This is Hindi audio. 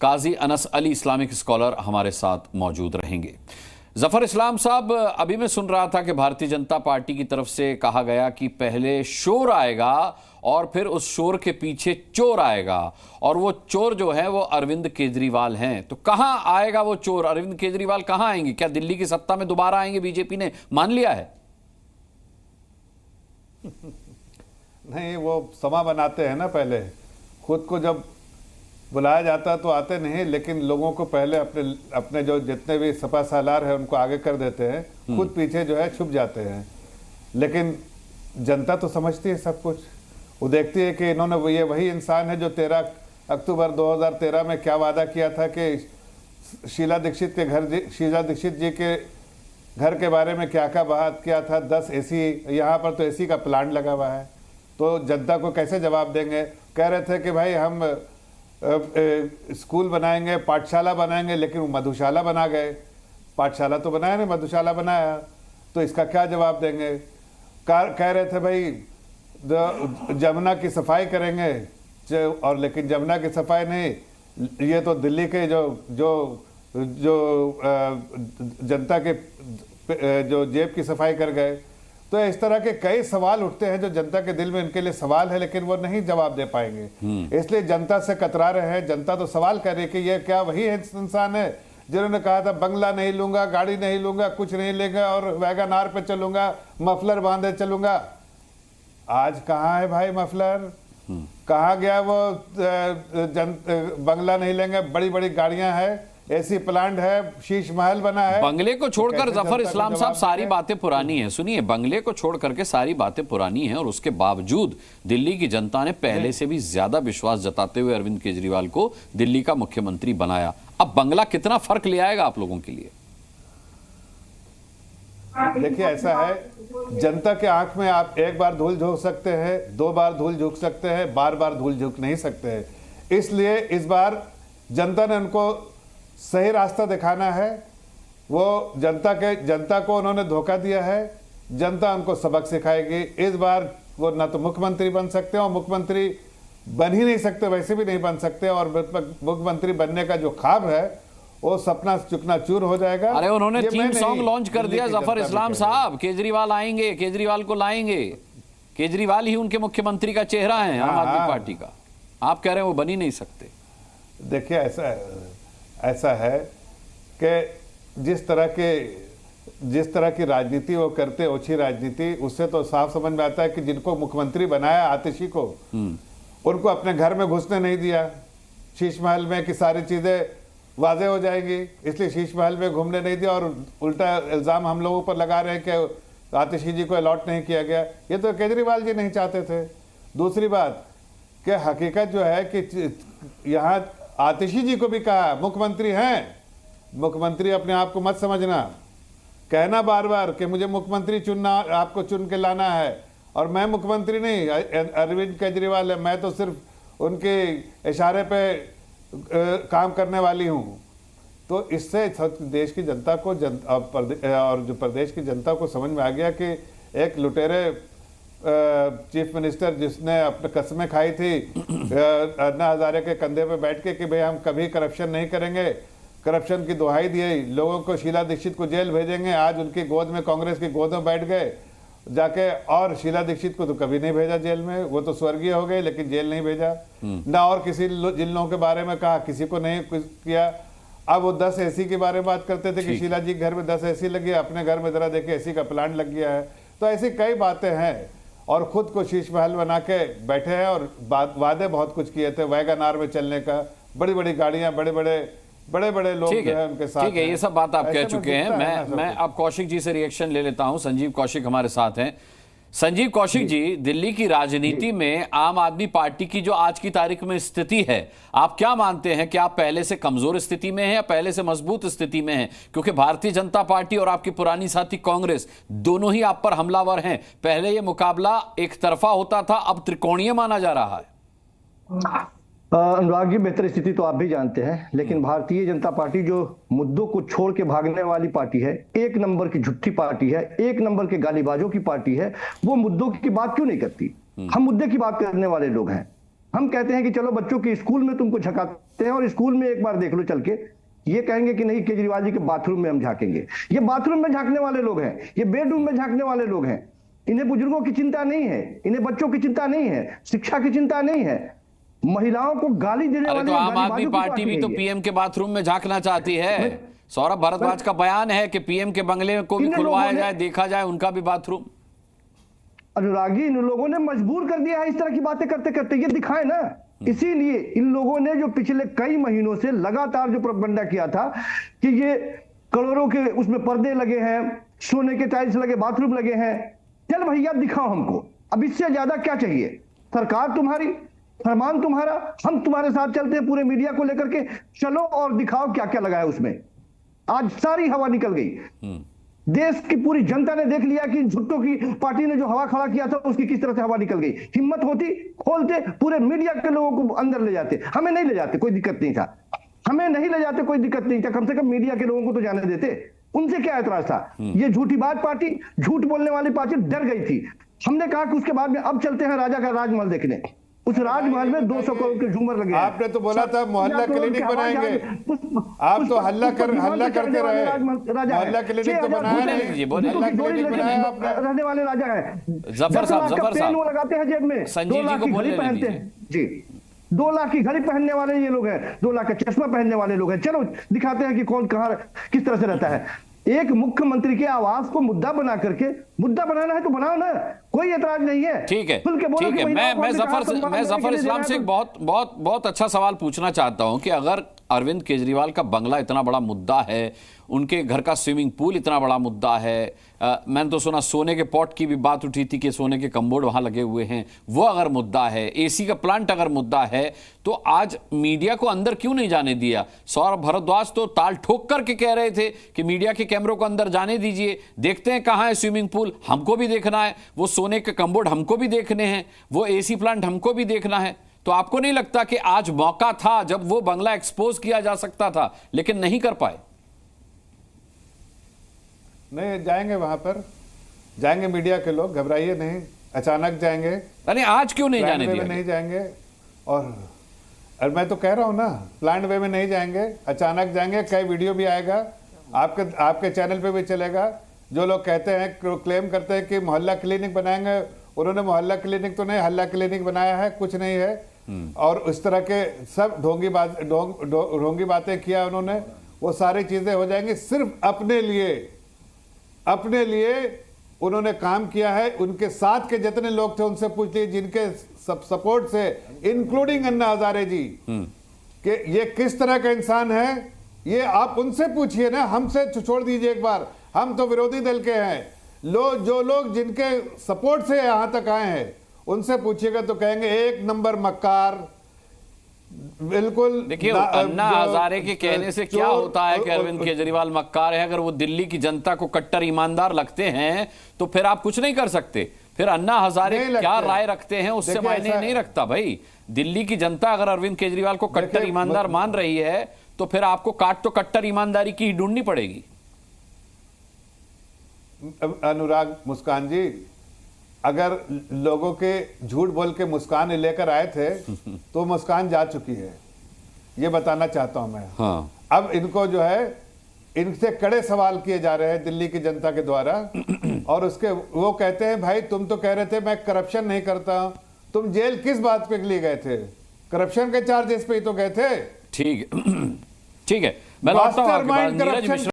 काजी अनस अली इस्लामिक स्कॉलर हमारे साथ मौजूद रहेंगे। जफर इस्लाम साहब, अभी मैं सुन रहा था कि भारतीय जनता पार्टी की तरफ से कहा गया कि पहले शोर आएगा और फिर उस शोर के पीछे चोर आएगा, और वो चोर जो है वो अरविंद केजरीवाल हैं। तो कहां आएगा वो चोर? अरविंद केजरीवाल कहां आएंगे? क्या दिल्ली की सत्ता में दोबारा आएंगे? बीजेपी ने मान लिया है? नहीं, वो समा बनाते हैं ना, पहले खुद को जब बुलाया जाता तो आते नहीं, लेकिन लोगों को पहले अपने जो जितने भी सपा सालार है उनको आगे कर देते हैं, खुद पीछे जो है छुप जाते हैं। लेकिन जनता तो समझती है सब कुछ, वो देखती है कि इन्होंने, ये वही इंसान है जो 13 अक्टूबर 2013 में क्या वादा किया था कि शीला दीक्षित जी के घर के बारे में क्या क्या बात किया था। 10 एसी, यहाँ पर तो एसी का प्लांट लगा हुआ है, तो जनता को कैसे जवाब देंगे? कह रहे थे कि भाई हम स्कूल बनाएंगे, पाठशाला बनाएंगे, लेकिन वो मधुशाला बना गए। पाठशाला तो बनाया नहीं, मधुशाला बनाया, तो इसका क्या जवाब देंगे? कह रहे थे भाई जमुना की सफाई करेंगे, और लेकिन जमुना की सफाई नहीं, ये तो दिल्ली के जो जनता के जो जेब की सफाई कर गए। तो इस तरह के कई सवाल उठते हैं जो जनता के दिल में उनके लिए सवाल है, लेकिन वो नहीं जवाब दे पाएंगे, इसलिए जनता से कतरा रहे हैं। जनता तो सवाल कर रही है कि ये क्या वही इंसान है जिन्होंने कहा था बंगला नहीं लूंगा, गाड़ी नहीं लूंगा, कुछ नहीं लेगा और वैगन आर पे चलूंगा, मफलर बांधे चलूंगा। आज कहाँ है भाई मफलर? कहाँ गया वो? बंगला नहीं लेंगे, बड़ी बड़ी गाड़ियां हैं, एसी प्लांट है, शीश महल बना है। बंगले को छोड़कर जफर इस्लाम साहब सारी बातें पुरानी हैं। सुनिए, बंगले को छोड़ करके सारी बातें पुरानी हैं, और उसके बावजूद दिल्ली की जनता ने पहले से भी ज्यादा विश्वास जताते हुए अरविंद केजरीवाल को दिल्ली का मुख्यमंत्री बनाया। अब बंगला कितना फर्क ले आएगा आप लोगों के लिए? देखिए, ऐसा है, जनता के आंख में आप एक बार धूल झोंक सकते हैं, 2 बार धूल झोंक सकते हैं, बार बार धूल झोंक नहीं सकते हैं। इसलिए इस बार जनता ने उनको सही रास्ता दिखाना है। वो जनता को उन्होंने धोखा दिया है, जनता उनको सबक सिखाएगी। इस बार वो न तो मुख्यमंत्री बन सकते हैं, और मुख्यमंत्री बन ही नहीं सकते, वैसे भी नहीं बन सकते, और मुख्यमंत्री बनने का जो ख्वाब है वो सपना चूकनाचूर हो जाएगा। अरे उन्होंने थीम सॉन्ग लॉन्च कर दिया जफर इस्लाम साहब, केजरीवाल आएंगे, केजरीवाल को लाएंगे। केजरीवाल ही उनके मुख्यमंत्री का चेहरा है आम आदमी पार्टी का। आप कह रहे हैं वो बन ही नहीं सकते। देखिए, ऐसा है कि जिस तरह की राजनीति वो करते, ओछी राजनीति, उससे तो साफ समझ में आता है कि जिनको मुख्यमंत्री बनाया आतिशी को, उनको अपने घर में घुसने नहीं दिया। शीश महल में की सारी चीजें वाजे हो जाएंगी, इसलिए शीश महल में घूमने नहीं दिया, और उल्टा इल्जाम हम लोगों पर लगा रहे हैं कि आतिशी जी को अलॉट नहीं किया गया। ये तो केजरीवाल जी नहीं चाहते थे। दूसरी बात कि हकीकत जो है कि यहाँ आतिशी जी को भी कहा मुख्यमंत्री हैं, मुख्यमंत्री अपने आप को मत समझना, कहना बार बार कि मुझे मुख्यमंत्री चुनना, आपको चुन के लाना है, और मैं मुख्यमंत्री नहीं, अरविंद केजरीवाल है, मैं तो सिर्फ उनके इशारे पे काम करने वाली हूं। तो इससे देश की जनता को और जो प्रदेश की जनता को समझ में आ गया कि एक लुटेरे चीफ मिनिस्टर जिसने अपने कस्में खाई थी अन्ना हजारे के कंधे पे बैठ के कि भाई हम कभी करप्शन नहीं करेंगे, करप्शन की दुहाई दी, लोगों को शीला दीक्षित को जेल भेजेंगे, आज उनकी गोद में, कांग्रेस की गोद में बैठ गए जाके, और शीला दीक्षित को तो कभी नहीं भेजा जेल में, वो तो स्वर्गीय हो गए, लेकिन जेल नहीं भेजा ना। और किसी जिन लोगों के बारे में कहा, किसी को नहीं किया। अब वो 10 एसी के बारे में बात करते थे कि शीला जी घर में 10 एसी लगी, अपने घर में जरा देखे एसी का प्लांट लग गया है। तो ऐसी कई बातें हैं, और खुद को शीश महल बना के बैठे हैं, और वादे बहुत कुछ किए थे, वैगन आर में चलने का, बड़ी बड़ी गाड़ियां, बड़े बड़े लोग जो है उनके साथ। ठीक है, ये सब बात आप कह चुके हैं। मैं अब कौशिक जी से रिएक्शन ले लेता हूं। संजीव कौशिक हमारे साथ हैं। संजीव कौशिक जी, दिल्ली की राजनीति में आम आदमी पार्टी की जो आज की तारीख में स्थिति है, आप क्या मानते हैं कि आप पहले से कमजोर स्थिति में हैं या पहले से मजबूत स्थिति में हैं? क्योंकि भारतीय जनता पार्टी और आपकी पुरानी साथी कांग्रेस दोनों ही आप पर हमलावर हैं। पहले यह मुकाबला एक तरफा होता था, अब त्रिकोणीय माना जा रहा है। अनुराग जी, बेहतर स्थिति तो आप भी जानते हैं, लेकिन भारतीय जनता पार्टी जो मुद्दों को छोड़ के भागने वाली पार्टी है, एक नंबर की झूठी पार्टी है, एक नंबर के गालीबाजों की पार्टी है, वो मुद्दों की बात क्यों नहीं करती? हम मुद्दे की बात करने वाले लोग हैं। हम कहते हैं कि चलो बच्चों के स्कूल में तुमको झकाते हैं और स्कूल में एक बार देख लो चल के, ये कहेंगे कि नहीं केजरीवाल जी के बाथरूम में हम झांकेंगे। ये बाथरूम में झांकने वाले लोग हैं, ये बेडरूम में झांकने वाले लोग हैं। इन्हें बुजुर्गों की चिंता नहीं है, इन्हें बच्चों की चिंता नहीं है, शिक्षा की चिंता नहीं है, महिलाओं को गाली देने वाले। तो आम आदमी पार्टी भी तो पीएम के बाथरूम में झांकना चाहती है। सौरभ भारद्वाज का बयान है कि पीएम के बंगले को भी खुलवाया जाए, देखा जाए उनका भी बाथरूम। अनुरागी, इन लोगों ने मजबूर कर दिया है इस तरह की बातें करते करते, ये दिखाए ना। इसीलिए इन लोगों ने जो पिछले कई महीनों से लगातार जो प्रोपगंडा किया था कि ये करोड़ों के उसमें पर्दे लगे हैं, सोने के टाइल्स लगे, बाथरूम लगे हैं, चल भैया दिखाओ हमको, अब इससे ज्यादा क्या चाहिए? सरकार तुम्हारी, फरमान तुम्हारा, हम तुम्हारे साथ चलते हैं पूरे मीडिया को लेकर के, चलो और दिखाओ क्या क्या लगाया उसमें। आज सारी हवा निकल गई। देश की पूरी जनता ने देख लिया कि झुट्टो की पार्टी ने जो हवा खड़ा किया था उसकी किस तरह से हवा निकल गई। हिम्मत होती खोलते, पूरे मीडिया के लोगों को अंदर ले जाते। हमें नहीं ले जाते, कोई दिक्कत नहीं था, हमें नहीं ले जाते, कोई दिक्कत नहीं था, कम से कम मीडिया के लोगों को तो जाने देते। उनसे क्या ऐतराज था? ये झूठीबाज पार्टी, झूठ बोलने वाली पार्टी डर गई थी। हमने कहा कि उसके बाद में अब चलते हैं राजा का राजमहल देखने। उस राजमहल में 200 करोड़ के झूमर लगे। आपने तो बोला था मोहल्ला क्लिनिक बनाएंगे, आप तो हल्ला करते रहे। मोहल्ला क्लिनिक तो बनाया नहीं, मोहल्ला क्लिनिक बनाया आपने। रहने वाले राजा है। जफर साहब वो लगाते हैं जेब में, 2 लाख की घड़ी पहनते हैं जी, 2 लाख की घड़ी पहनने वाले ये लोग हैं, 2 लाख का चश्मा पहनने वाले लोग हैं। चलो दिखाते हैं कि कौन कहां किस तरह से रहता है। एक मुख्यमंत्री के आवास को मुद्दा बना करके, मुद्दा बनाना है तो बनाओ ना, कोई ऐतराज नहीं है। ठीक है, ठीक है। मैं जफर इस्लाम से एक बहुत अच्छा सवाल पूछना चाहता हूं कि अगर अरविंद केजरीवाल का बंगला इतना बड़ा मुद्दा है, उनके घर का स्विमिंग पूल इतना बड़ा मुद्दा है, मैंने तो सुना सोने के पॉट की भी बात उठी थी कि सोने के कम्बोर्ड वहां लगे हुए हैं, वो अगर मुद्दा है, एसी का प्लांट अगर मुद्दा है, तो आज मीडिया को अंदर क्यों नहीं जाने दिया? सौरभ भारद्वाज तो ताल ठोक करके कह रहे थे कि मीडिया के कैमरों को अंदर जाने दीजिए, देखते हैं कहां है स्विमिंग पूल, हमको भी देखना है, वो सोने के कम्बोर्ड हमको भी देखने हैं, वो एसी प्लांट हमको भी देखना है। तो आपको नहीं लगता कि आज मौका था जब वो बंगला एक्सपोज किया जा सकता था, लेकिन नहीं कर पाए? नहीं जाएंगे, वहां पर जाएंगे मीडिया के लोग, घबराइए नहीं, अचानक जाएंगे। अरे आज क्यों नहीं जाने दिया? नहीं जाएंगे, और मैं तो कह रहा हूं ना, प्लान वे में नहीं जाएंगे, अचानक जाएंगे। कई वीडियो भी आएगा, आपके चैनल पे भी चलेगा। जो लोग कहते हैं, क्लेम करते हैं कि मोहल्ला क्लिनिक बनाएंगे, उन्होंने मोहल्ला क्लिनिक तो नहीं, हल्ला क्लिनिक बनाया है, कुछ नहीं है। और उस तरह के सब ढोंगी बातें किया उन्होंने, वो सारी चीजें हो जाएंगी। सिर्फ अपने लिए उन्होंने काम किया है। उनके साथ के जितने लोग थे उनसे पूछ लीजिए, जिनके सपोर्ट से, इंक्लूडिंग अन्ना हजारे जी, कि ये किस तरह का इंसान है, ये आप उनसे पूछिए ना, हमसे छोड़ दीजिए एक बार। हम तो विरोधी दल के हैं। जो लोग जिनके सपोर्ट से यहां तक आए हैं उनसे पूछिएगा तो कहेंगे 1 नंबर मक्कार। बिल्कुल। देखिए, अन्ना हजारे के कहने से क्या होता है कि अरविंद केजरीवाल मक्कार है? अगर वो दिल्ली की जनता को कट्टर ईमानदार लगते हैं तो फिर आप कुछ नहीं कर सकते। फिर अन्ना हजारे क्या राय रखते हैं उससे मायने नहीं रखता भाई। दिल्ली की जनता अगर अरविंद केजरीवाल को कट्टर ईमानदार मान रही है तो फिर आपको तो कट्टर ईमानदारी की ही ढूंढनी पड़ेगी। अनुराग, मुस्कान जी, अगर लोगों के झूठ बोल के मुस्कान लेकर आए थे तो मुस्कान जा चुकी है, ये बताना चाहता हूं मैं। हाँ। अब इनको जो है, इनसे कड़े सवाल किए जा रहे हैं दिल्ली की जनता के द्वारा। और उसके वो कहते हैं, भाई तुम तो कह रहे थे मैं करप्शन नहीं करता, तुम जेल किस बात पे लिए गए थे? करप्शन के चार्जेस पे ही तो गए थे। ठीक है, मैं लौटता हूं आपके पास। नीरज मिश्रा